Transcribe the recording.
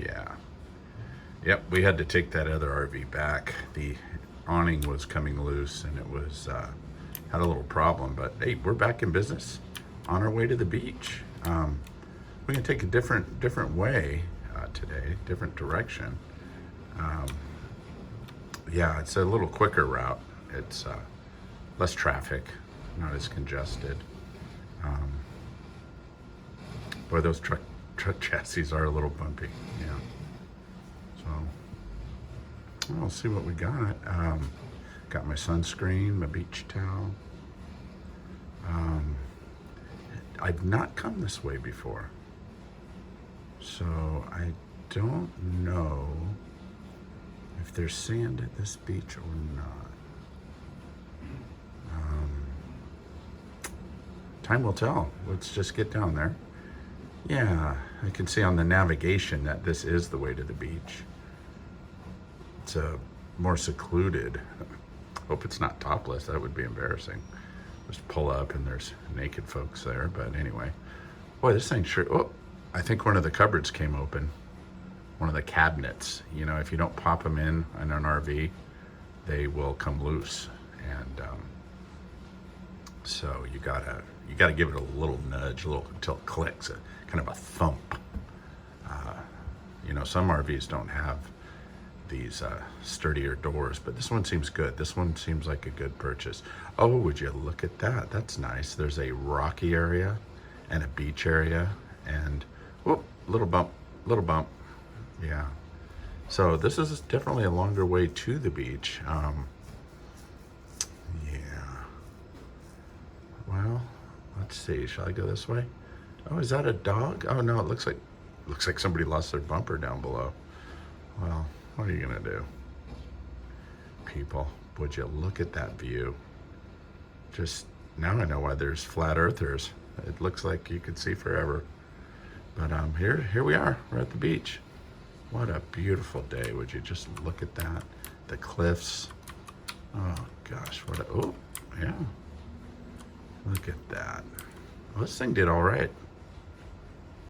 Yeah. Yep, we had to take that other RV back. The awning was coming loose and it was had a little problem, but hey, we're back in business on our way to the beach. We're gonna take a different way today, different direction. Yeah, it's a little quicker route. It's less traffic, not as congested. Boy, those truck chassis are a little bumpy. Yeah. So we'll see what we got. Got my sunscreen, my beach towel. I've not come this way before, so I don't know if there's sand at this beach or not. Time will tell. Let's just get down there. Yeah, I can see on the navigation that this is the way to the beach. It's more secluded. Hope it's not topless. That would be embarrassing. Just pull up and there's naked folks there. But anyway, boy, this thing sure. Oh, I think one of the cupboards came open. One of the cabinets. You know, if you don't pop them in an RV, they will come loose. And so you gotta give it a little nudge, until it clicks, kind of a thump. You know, some RVs don't have these sturdier doors, but this one seems good. This one seems like a good purchase. Oh, would you look at that? That's nice. There's a rocky area and a beach area, and whoop, little bump. Yeah. So this is definitely a longer way to the beach. Yeah. Well, let's see. Shall I go this way? Oh, is that a dog? Oh no, it looks like somebody lost their bumper down below. Well, what are you gonna do? People, would you look at that view? Just now I know why there's flat earthers. It looks like you could see forever. But here we are. We're at the beach. What a beautiful day. Would you just look at that? The cliffs. Oh gosh, oh yeah. Look at that. Well, this thing did all right.